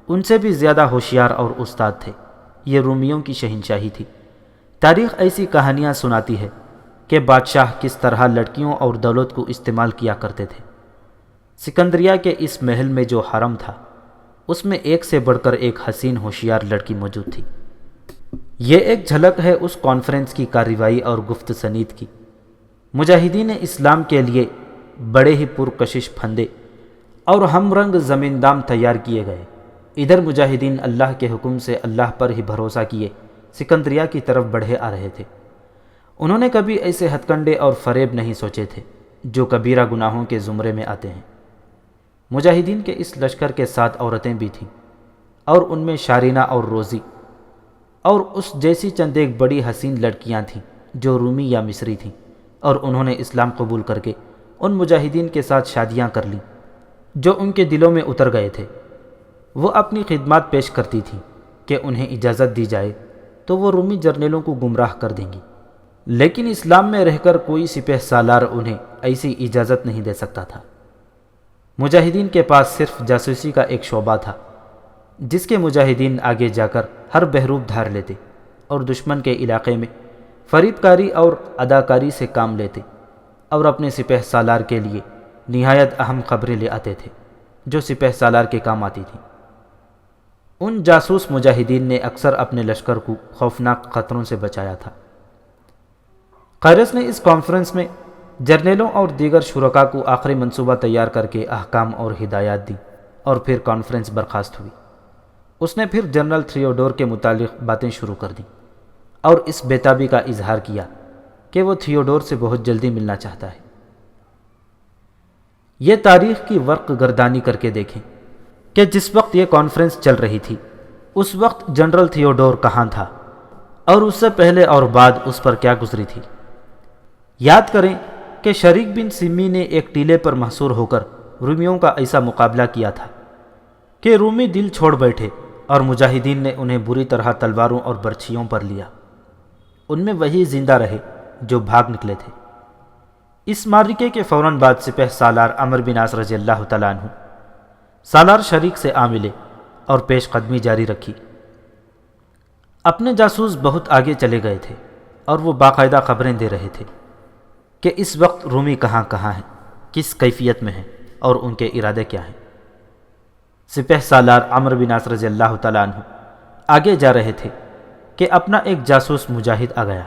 ان سے بھی زیادہ ہوشیار اور استاد تھے۔ یہ رومیوں کی شہنشاہی تھی۔ تاریخ ایسی کہانیاں سناتی ہے کہ بادشاہ کس طرح لڑکیوں اور دولت کو استعمال کیا کرتے تھے۔ سکندریہ کے اس محل میں جو حرم تھا اس میں ایک سے بڑھ کر ایک حسین ہوشیار لڑکی موجود تھی۔ یہ ایک جھلک ہے اس کانفرنس کی کارروائی اور گفت سنید کی۔ مجاہدین اسلام کے لیے بڑے ہی پرکشش پھندے اور ہم رنگ زمیندام تیار کیے گئے۔ ادھر مجاہدین اللہ کے حکم سے اللہ پر ہی بھروسہ کیے سکندریہ کی طرف بڑھے آ رہے تھے۔ انہوں نے کبھی ایسے ہتھ کنڈے اور فریب نہیں سوچے تھے جو کبیرہ گناہوں کے زمرے میں آتے ہیں۔ مجاہدین کے اس لشکر کے 7 عورتیں بھی تھیں اور ان میں شارینہ اور روزی اور اس جیسی چند ایک بڑی حسین لڑکیاں تھیں جو رومی یا مصری تھیں، اور انہوں نے اسلام قبول کر کے ان مجاہدین کے ساتھ شادیاں کر لیں جو ان کے دلوں میں اتر گئے تھے۔ وہ اپنی خدمات پیش کرتی تھیں کہ انہیں اجازت دی جائے تو وہ رومی جرنیلوں کو گمراہ کر دیں گی، لیکن اسلام میں رہ کر کوئی سپہ سالار انہیں ایسی اجازت نہیں دے سکتا تھا۔ مجاہدین کے پاس صرف جاسوسی کا ایک شعبہ تھا جس کے مجاہدین آگے جا کر ہر بحروب دھار لیتے اور دشمن کے علاقے میں فریب کاری اور اداکاری سے کام لیتے اور اپنے سپہ سالار کے لیے نہایت اہم خبریں لے آتے تھے جو سپہ سالار کے کام آتی تھیں۔ ان جاسوس مجاہدین نے اکثر اپنے لشکر کو خوفناک خطروں سے بچایا تھا۔ قیرس نے اس کانفرنس میں جرنیلوں اور دیگر شرکاء کو آخری منصوبہ تیار کر کے احکام اور ہدایات دی اور پھر کانفرنس برخاست ہوئی۔ اس نے پھر جنرل تھیوڈور کے متعلق باتیں شروع کر دیں اور اس بیتابی کا اظہار کیا کہ وہ تھیوڈور سے بہت جلدی ملنا چاہتا ہے۔ یہ تاریخ کی ورق گردانی کر کے دیکھیں کہ جس وقت یہ کانفرنس چل رہی تھی اس وقت جنرل تھیوڈور کہاں تھا اور اس سے پہلے اور بعد اس پر کیا گزری تھی۔ یاد کریں کہ شریک بن سمی نے ایک ٹیلے پر محصور ہو کر رومیوں کا ایسا مقابلہ کیا تھا کہ رومی دل چھوڑ بیٹھے اور مجاہدین نے انہیں بری طرح تلواروں اور برچھیوں پر لیا۔ ان میں وہی زندہ رہے جو بھاگ نکلے تھے۔ اس معرکے کے فوراً بعد سپہ سالار عمرو بن عاص رضی اللہ تعالیٰ عنہ سالار شریک سے آ ملے اور پیش قدمی جاری رکھی۔ اپنے جاسوس بہت آگے چلے گئے تھے اور وہ باقاعدہ خبریں دے رہے تھے کہ اس وقت رومی کہاں کہاں ہیں، کس کیفیت میں ہیں اور ان کے ارادے کیا ہیں۔ سپہ سالار عمرو بن عاص رضی اللہ تعالیٰ عنہ آگے جا رہے تھے کہ اپنا ایک جاسوس مجاہد آ گیا۔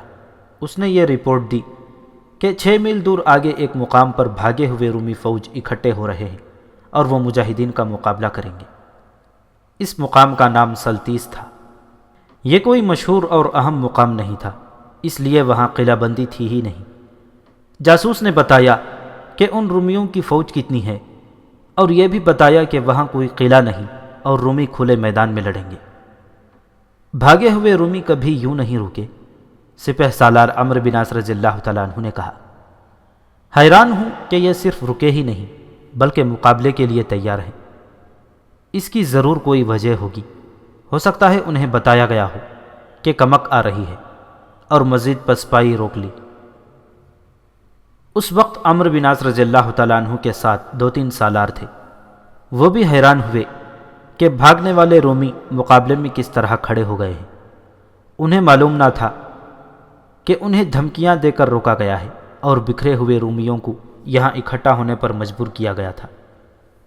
اس نے یہ رپورٹ دی کہ 6 میل دور آگے ایک مقام پر بھاگے ہوئے رومی فوج اکٹھے ہو رہے ہیں اور وہ مجاہدین کا مقابلہ کریں گے۔ اس مقام کا نام سلتیس تھا یہ کوئی مشہور اور اہم مقام نہیں تھا، اس لیے وہاں قلعہ بندی تھی ہی نہیں۔ جاسوس نے بتایا کہ ان رومیوں کی فوج کتنی ہے، اور یہ بھی بتایا کہ وہاں کوئی قلعہ نہیں اور رومی کھلے میدان میں لڑیں گے۔ بھاگے ہوئے رومی کبھی یوں نہیں رکے، سپہ سالار عمرو بن عاص رضی اللہ تعالیٰ عنہ نے کہا۔ حیران ہوں کہ یہ صرف رکے ہی نہیں بلکہ مقابلے کے لیے تیار ہیں۔ اس کی ضرور کوئی وجہ ہوگی، ہو سکتا ہے انہیں بتایا گیا ہو کہ کمک آ رہی ہے اور مزید پسپائی روک لی۔ اس وقت عمرو بن عاص رضی اللہ تعالیٰ عنہ کے ساتھ 2-3 سالار تھے۔ وہ بھی حیران ہوئے کہ بھاگنے والے رومی مقابلے میں کس طرح کھڑے ہو گئے ہیں۔ انہیں معلوم نہ تھا کہ انہیں دھمکیاں دے کر روکا گیا ہے اور بکھرے ہوئے رومیوں کو یہاں اکٹھا ہونے پر مجبور کیا گیا تھا۔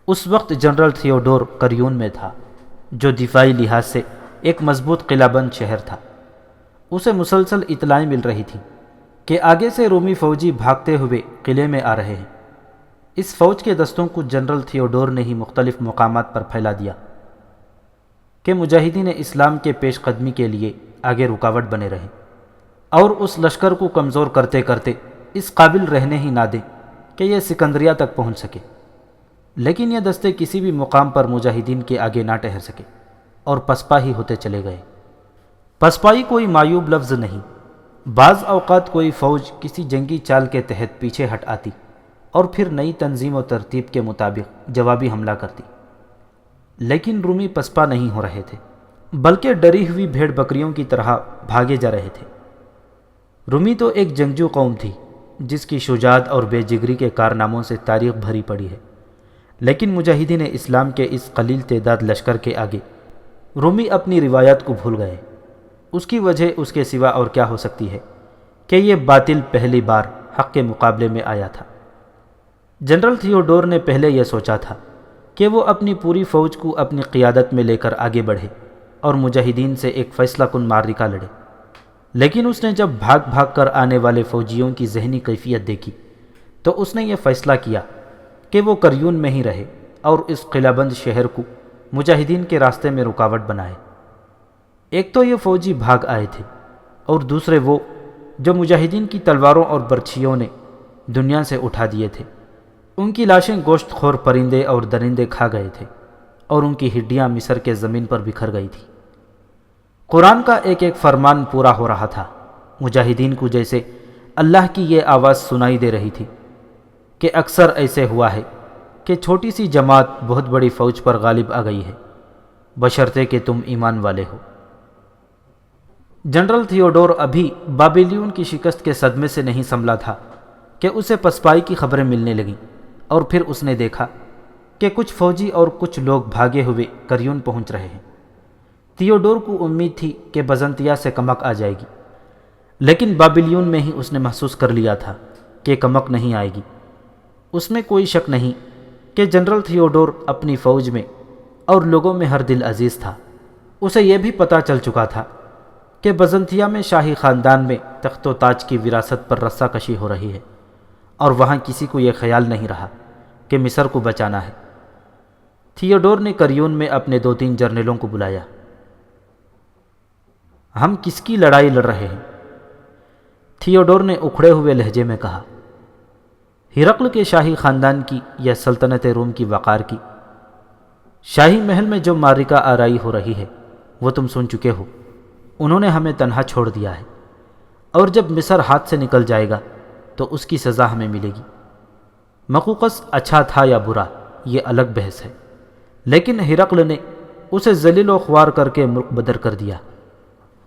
اس وقت جنرل تھیوڈور کریون میں تھا، جو دفاعی لحاظ سے ایک مضبوط قلعہ بند شہر تھا۔ اسے مسلسل اطلاعیں مل رہی تھیں کہ آگے سے رومی فوجی بھاگتے ہوئے قلعے میں آ رہے ہیں۔ اس فوج کے دستوں کو جنرل تھیوڈور نے ہی مختلف مقامات پر پھیلا دیا کہ مجاہدین اسلام کے پیش قدمی کے لیے آگے رکاوٹ بنے رہیں اور اس لشکر کو کمزور کرتے کرتے اس قابل رہنے ہی نہ دیں کہ یہ سکندریہ تک پہنچ سکے۔ لیکن یہ دستے کسی بھی مقام پر مجاہدین کے آگے نہ ٹھہر سکے اور پسپا ہی ہوتے چلے گئے۔ پسپائی کوئی معیوب لفظ نہیں، بعض اوقات کوئی فوج کسی جنگی چال کے تحت پیچھے ہٹ آتی اور پھر نئی تنظیم و ترتیب کے مطابق جوابی حملہ کرتی۔ لیکن رومی پسپا نہیں ہو رہے تھے، بلکہ ڈری ہوئی بھیڑ بکریوں کی طرح بھاگے جا رہے تھے۔ رومی تو ایک جنگجو قوم تھی جس کی شجاعت اور بے جگری کے کارناموں سے تاریخ بھری پڑی ہے، لیکن مجاہدین اسلام کے اس قلیل تعداد لشکر کے آگے رومی اپنی روایات کو بھول گئے۔ اس کی وجہ اس کے سوا اور کیا ہو سکتی ہے کہ یہ باطل پہلی بار حق کے مقابلے میں آیا تھا۔ جنرل تھیوڈور نے پہلے یہ سوچا تھا کہ وہ اپنی پوری فوج کو اپنی قیادت میں لے کر آگے بڑھے اور مجاہدین سے ایک فیصلہ کن معرکہ لڑے، لیکن اس نے جب بھاگ بھاگ کر آنے والے فوجیوں کی ذہنی کیفیت دیکھی تو اس نے یہ فیصلہ کیا کہ وہ کریون میں ہی رہے اور اس قلعہ بند شہر کو مجاہدین کے راستے میں رکاوٹ بنائے۔ ایک تو یہ فوجی بھاگ آئے تھے اور دوسرے وہ جو مجاہدین کی تلواروں اور برچھیوں نے دنیا سے اٹھا دیے تھے۔ ان کی لاشیں گوشت خور پرندے اور درندے کھا گئے تھے اور ان کی ہڈیاں مصر کے زمین پر بکھر گئی تھی۔ قرآن کا ایک ایک فرمان پورا ہو رہا تھا۔ مجاہدین کو جیسے اللہ کی یہ آواز سنائی دے رہی تھی کہ اکثر ایسے ہوا ہے کہ چھوٹی سی جماعت بہت بڑی فوج پر غالب آ گئی ہے، بشرطے کہ تم ایمان والے ہو۔ جنرل تھیوڈور ابھی بابلیون کی شکست کے صدمے سے نہیں سنبھلا تھا کہ اسے پسپائی کی خبریں ملنے لگیں، اور پھر اس نے دیکھا کہ کچھ فوجی اور کچھ لوگ بھاگے ہوئے کریون پہنچ رہے ہیں۔ تھیوڈور کو امید تھی کہ بزنطیہ سے کمک آ جائے گی، لیکن بابلیون میں ہی اس نے محسوس کر لیا تھا کہ کمک نہیں آئے گی۔ اس میں کوئی شک نہیں کہ جنرل تھیوڈور اپنی فوج میں اور لوگوں میں ہر دل عزیز تھا۔ اسے یہ بھی پتہ چل چکا تھا کہ بزنطیہ میں شاہی خاندان میں تخت و تاج کی وراثت پر رسہ کشی ہو رہی ہے، اور وہاں کسی کو یہ خیال نہیں رہا کہ مصر کو بچانا ہے۔ تھیوڈور نے کریون میں اپنے 2-3 جرنیلوں کو بلایا۔ ہم کس کی لڑائی لڑ رہے ہیں؟ تھیوڈور نے اکھڑے ہوئے لہجے میں کہا۔ ہرقل کے شاہی خاندان کی یا سلطنت روم کی وقار کی؟ شاہی محل میں جو معرکہ آرائی ہو رہی ہے وہ تم سن چکے ہو۔ انہوں نے ہمیں تنہا چھوڑ دیا ہے، اور جب مصر ہاتھ سے نکل جائے گا تو اس کی سزا ہمیں ملے گی۔ مقوقس اچھا تھا یا برا یہ الگ بحث ہے، لیکن ہرقل نے اسے ذلیل و خوار کر کے ملک بدر کر دیا۔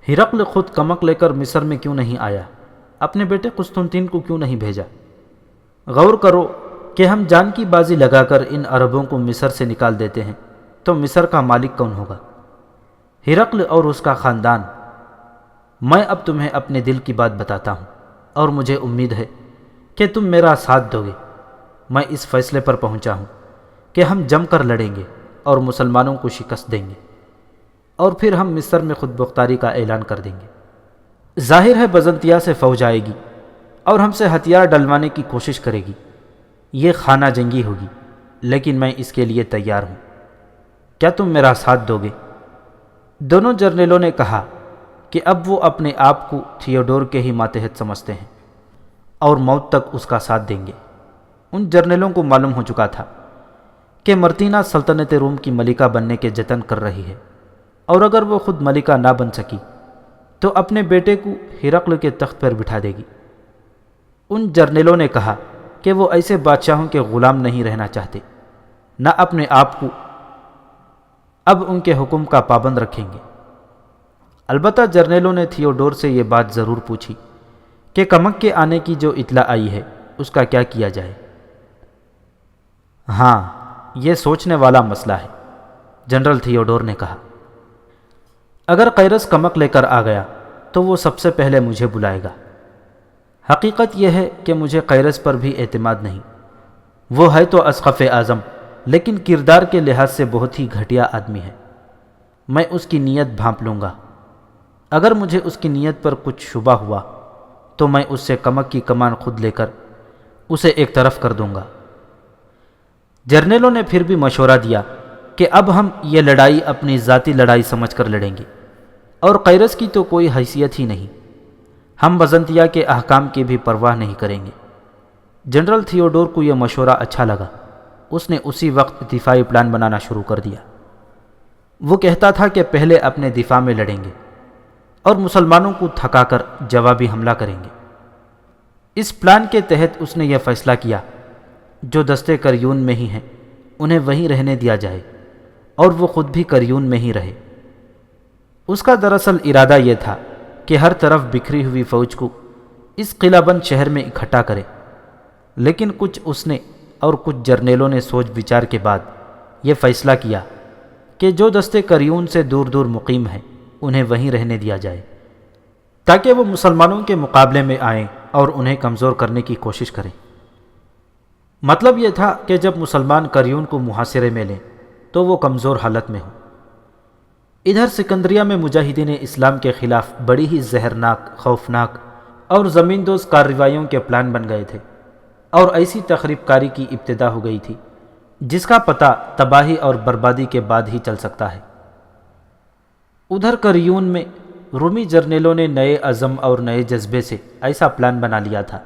ہرقل خود کمک لے کر مصر میں کیوں نہیں آیا؟ اپنے بیٹے قسطنطین کو کیوں نہیں بھیجا؟ غور کرو کہ ہم جان کی بازی لگا کر ان عربوں کو مصر سے نکال دیتے ہیں تو مصر کا مالک کون ہوگا؟ ہرقل اور اس کا خاندان۔ میں اب تمہیں اپنے دل کی بات بتاتا ہوں، اور مجھے امید ہے کہ تم میرا ساتھ دو گے۔ میں اس فیصلے پر پہنچا ہوں کہ ہم جم کر لڑیں گے اور مسلمانوں کو شکست دیں گے، اور پھر ہم مصر میں خود مختاری کا اعلان کر دیں گے۔ ظاہر ہے بزنطیہ سے فوج آئے گی اور ہم سے ہتھیار ڈلوانے کی کوشش کرے گی۔ یہ خانہ جنگی ہوگی، لیکن میں اس کے لیے تیار ہوں۔ کیا تم میرا ساتھ دو گے؟ دونوں جرنیلوں نے کہا کہ اب وہ اپنے آپ کو تھیوڈور کے ہی ماتحت سمجھتے ہیں اور موت تک اس کا ساتھ دیں گے۔ ان جرنیلوں کو معلوم ہو چکا تھا کہ مرتینہ سلطنت روم کی ملکہ بننے کے جتن کر رہی ہے، اور اگر وہ خود ملکہ نہ بن سکی تو اپنے بیٹے کو ہرقل کے تخت پر بٹھا دے گی۔ ان جرنیلوں نے کہا کہ وہ ایسے بادشاہوں کے غلام نہیں رہنا چاہتے، نہ اپنے آپ کو اب ان کے حکم کا پابند رکھیں گے۔ البتہ جرنیلوں نے تھیوڈور سے یہ بات ضرور پوچھی کہ کمک کے آنے کی جو اطلاع آئی ہے اس کا کیا کیا جائے۔ ہاں، یہ سوچنے والا مسئلہ ہے، جنرل تھیوڈور نے کہا۔ اگر قیرس کمک لے کر آ گیا تو وہ سب سے پہلے مجھے بلائے گا۔ حقیقت یہ ہے کہ مجھے قیرس پر بھی اعتماد نہیں۔ وہ ہے تو اسقف اعظم، لیکن کردار کے لحاظ سے بہت ہی گھٹیا آدمی ہے۔ میں اس کی نیت بھانپ لوں گا۔ اگر مجھے اس کی نیت پر کچھ شبہ ہوا تو میں اس سے کمک کی کمان خود لے کر اسے ایک طرف کر دوں گا۔ جرنیلوں نے پھر بھی مشورہ دیا کہ اب ہم یہ لڑائی اپنی ذاتی لڑائی سمجھ کر لڑیں گے، اور قیرس کی تو کوئی حیثیت ہی نہیں۔ ہم بزنطیہ کے احکام کی بھی پرواہ نہیں کریں گے۔ جنرل تھیوڈور کو یہ مشورہ اچھا لگا۔ اس نے اسی وقت دفاعی پلان بنانا شروع کر دیا۔ وہ کہتا تھا کہ پہلے اپنے دفاع میں لڑیں گے اور مسلمانوں کو تھکا کر جوابی حملہ کریں گے۔ اس پلان کے تحت اس نے یہ فیصلہ کیا جو دستے کریون میں ہی ہیں انہیں وہیں رہنے دیا جائے، اور وہ خود بھی کریون میں ہی رہے۔ اس کا دراصل ارادہ یہ تھا کہ ہر طرف بکھری ہوئی فوج کو اس قلعہ بند شہر میں اکٹھا کرے، لیکن کچھ اس نے اور کچھ جرنیلوں نے سوچ بچار کے بعد یہ فیصلہ کیا کہ جو دستے کریون سے دور دور مقیم ہیں انہیں وہیں رہنے دیا جائے، تاکہ وہ مسلمانوں کے مقابلے میں آئیں اور انہیں کمزور کرنے کی کوشش کریں۔ مطلب یہ تھا کہ جب مسلمان کریون کو محاصرے میں لیں تو وہ کمزور حالت میں ہوں۔ ادھر سکندریہ میں مجاہدین اسلام کے خلاف بڑی ہی زہرناک، خوفناک اور زمین دوز کارروائیوں کے پلان بن گئے تھے، اور ایسی تخریب کاری کی ابتدا ہو گئی تھی جس کا پتہ تباہی اور بربادی کے بعد ہی چل سکتا ہے۔ ادھر کریون میں رومی جرنیلوں نے نئے عزم اور نئے جذبے سے ایسا پلان بنا لیا تھا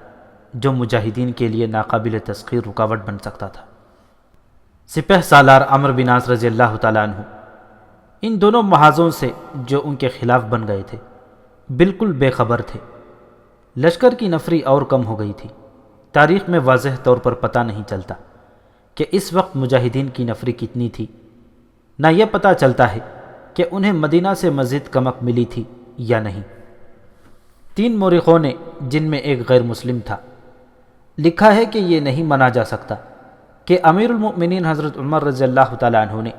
جو مجاہدین کے لیے ناقابل تسخیر رکاوٹ بن سکتا تھا۔ سپہ سالار عمرو بن عاص رضی اللہ تعالیٰ عنہ ان دونوں محاذوں سے جو ان کے خلاف بن گئے تھے بالکل بے خبر تھے۔ لشکر کی نفری اور کم ہو گئی تھی۔ تاریخ میں واضح طور پر پتہ نہیں چلتا کہ اس وقت مجاہدین کی نفری کتنی تھی، نہ یہ پتہ چلتا ہے کہ انہیں مدینہ سے مزید کمک ملی تھی یا نہیں۔ 3 مورخوں نے، جن میں ایک غیر مسلم تھا، لکھا ہے کہ یہ نہیں مانا جا سکتا کہ امیر المؤمنین حضرت عمر رضی اللہ تعالیٰ عنہ نے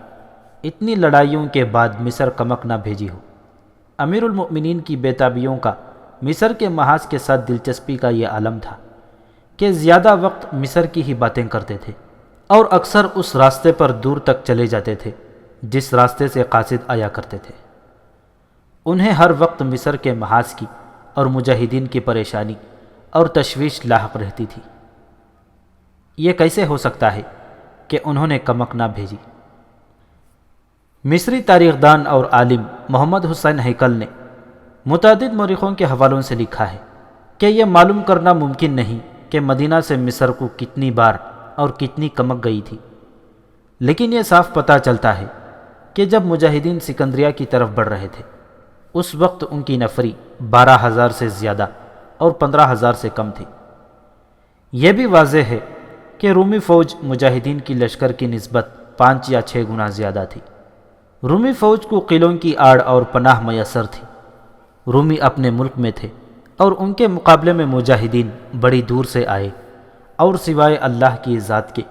اتنی لڑائیوں کے بعد مصر کمک نہ بھیجی ہو۔ امیر المؤمنین کی بیتابیوں کا مصر کے محاذ کے ساتھ دلچسپی کا یہ عالم تھا کہ زیادہ وقت مصر کی ہی باتیں کرتے تھے، اور اکثر اس راستے پر دور تک چلے جاتے تھے جس راستے سے قاصد آیا کرتے تھے۔ انہیں ہر وقت مصر کے محاذ کی اور مجاہدین کی پریشانی اور تشویش لاحق رہتی تھی۔ یہ کیسے ہو سکتا ہے کہ انہوں نے کمک نہ بھیجی؟ مصری تاریخ دان اور عالم محمد حسین ہیکل نے متعدد مورخوں کے حوالوں سے لکھا ہے کہ یہ معلوم کرنا ممکن نہیں کہ مدینہ سے مصر کو کتنی بار اور کتنی کمک گئی تھی، لیکن یہ صاف پتہ چلتا ہے کہ جب مجاہدین سکندریہ کی طرف بڑھ رہے تھے اس وقت ان کی نفری 12,000 سے زیادہ اور 15,000 سے کم تھی۔ یہ بھی واضح ہے کہ رومی فوج مجاہدین کی لشکر کی نسبت 5 یا 6 گنا زیادہ تھی۔ رومی فوج کو قلعوں کی آڑ اور پناہ میسر تھی۔ رومی اپنے ملک میں تھے اور ان کے مقابلے میں مجاہدین بڑی دور سے آئے، اور سوائے اللہ کی ذات کے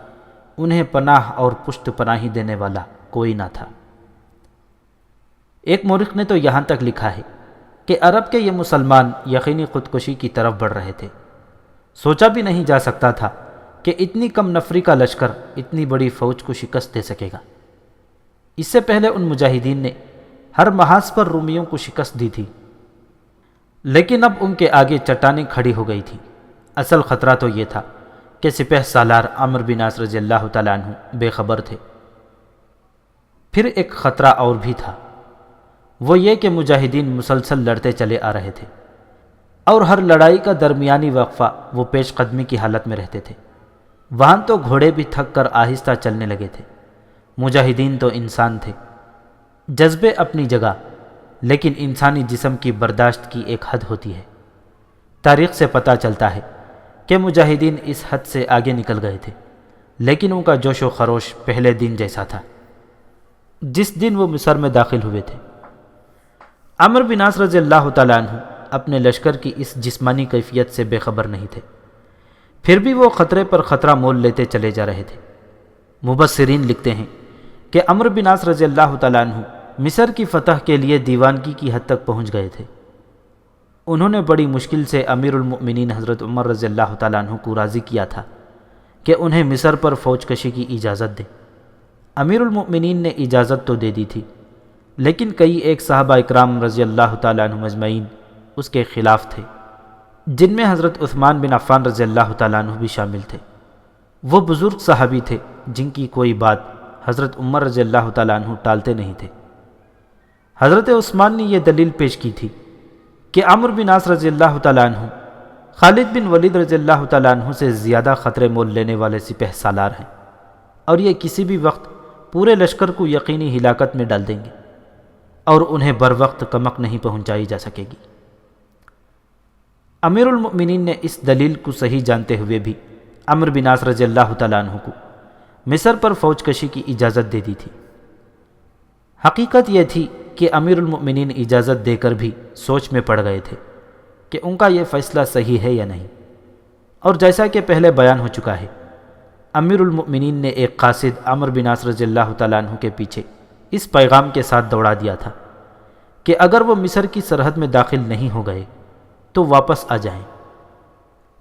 انہیں پناہ اور پشت پناہی دینے والا کوئی نہ تھا۔ ایک مورخ نے تو یہاں تک لکھا ہے کہ عرب کے یہ مسلمان یقینی خودکشی کی طرف بڑھ رہے تھے۔ سوچا بھی نہیں جا سکتا تھا کہ اتنی کم نفری کا لشکر اتنی بڑی فوج کو شکست دے سکے گا۔ اس سے پہلے ان مجاہدین نے ہر محاذ پر رومیوں کو شکست دی تھی، لیکن اب ان کے آگے چٹانیں کھڑی ہو گئی تھیں۔ اصل خطرہ تو یہ تھا کہ سپہ سالار عمرو بن عاص رضی اللہ تعالیٰ عنہ بے خبر تھے۔ پھر ایک خطرہ اور بھی تھا۔ وہ یہ کہ مجاہدین مسلسل لڑتے چلے آ رہے تھے اور ہر لڑائی کا درمیانی وقفہ وہ پیش قدمی کی حالت میں رہتے تھے۔ وہاں تو گھوڑے بھی تھک کر آہستہ چلنے لگے تھے۔ مجاہدین تو انسان تھے، جذبے اپنی جگہ، لیکن انسانی جسم کی برداشت کی ایک حد ہوتی ہے۔ تاریخ سے پتہ چلتا ہے کہ مجاہدین اس حد سے آگے نکل گئے تھے، لیکن ان کا جوش و خروش پہلے دن جیسا تھا جس دن وہ مصر میں داخل ہوئے تھے۔ عمرو بن عاص رضی اللہ تعالیٰ عنہ اپنے لشکر کی اس جسمانی کیفیت سے بے خبر نہیں تھے، پھر بھی وہ خطرے پر خطرہ مول لیتے چلے جا رہے تھے۔ مبصرین لکھتے ہیں کہ عمرو بن عاص رضی اللہ تعالیٰ عنہ مصر کی فتح کے لیے دیوانگی کی حد تک پہنچ گئے تھے۔ انہوں نے بڑی مشکل سے امیر المؤمنین حضرت عمر رضی اللہ تعالیٰ عنہ کو راضی کیا تھا کہ انہیں مصر پر فوج کشی کی اجازت دے۔ امیر المؤمنین نے اجازت تو دے دی تھی، لیکن کئی ایک صحابہ اکرام رضی اللہ تعالیٰ عنہ مجمعین اس کے خلاف تھے، جن میں حضرت عثمان بن عفان رضی اللہ تعالیٰ عنہ بھی شامل تھے۔ وہ بزرگ صحابی تھے جن کی کوئی بات حضرت عمر رضی اللہ تعالیٰ عنہ ٹالتے نہیں تھے۔ حضرت عثمان نے یہ دلیل پیش کی تھی کہ عمرو بن عاص رضی اللہ تعالیٰ عنہ خالد بن ولید رضی اللہ تعالیٰ عنہ سے زیادہ خطرے مول لینے والے سپہ سالار ہیں، اور یہ کسی بھی وقت پورے لشکر کو یقینی ہلاکت میں ڈال دیں گے اور انہیں بر وقت کمک نہیں پہنچائی جا سکے گی۔ امیر المؤمنین نے اس دلیل کو صحیح جانتے ہوئے بھی عمرو بن عاص رضی اللہ تعالیٰ عنہ کو مصر پر فوج کشی کی اجازت دے دی تھی۔ حقیقت یہ تھی کہ امیر المؤمنین اجازت دے کر بھی سوچ میں پڑ گئے تھے کہ ان کا یہ فیصلہ صحیح ہے یا نہیں، اور جیسا کہ پہلے بیان ہو چکا ہے، امیر المؤمنین نے ایک قاصد عمرو بن عاص رضی اللہ تعالیٰ عنہ کے پیچھے اس پیغام کے ساتھ دوڑا دیا تھا کہ اگر وہ مصر کی سرحد میں داخل نہیں ہو گئے تو واپس آ جائیں۔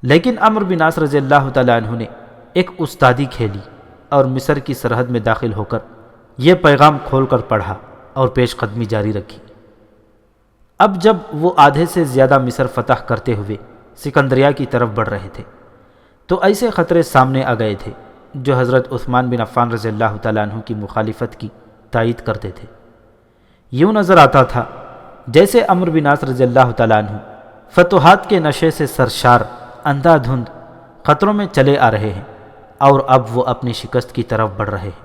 لیکن عمرو بن عاص رضی اللہ تعالیٰ عنہ نے ایک استادی کھیلی اور مصر کی سرحد میں داخل ہو کر یہ پیغام کھول کر پڑھا اور پیش قدمی جاری رکھی۔ اب جب وہ آدھے سے زیادہ مصر فتح کرتے ہوئے سکندریہ کی طرف بڑھ رہے تھے تو ایسے خطرے سامنے آ گئے تھے جو حضرت عثمان بن عفان رضی اللہ تعالیٰ عنہ کی مخالفت کی تائید کرتے تھے۔ یوں نظر آتا تھا جیسے عمرو بن عاص رضی اللہ تعالیٰ عنہ فتوحات کے نشے سے سرشار اندھا دھند خطروں میں چلے آ رہے ہیں، اور اب وہ اپنی شکست کی طرف بڑھ رہے ہیں۔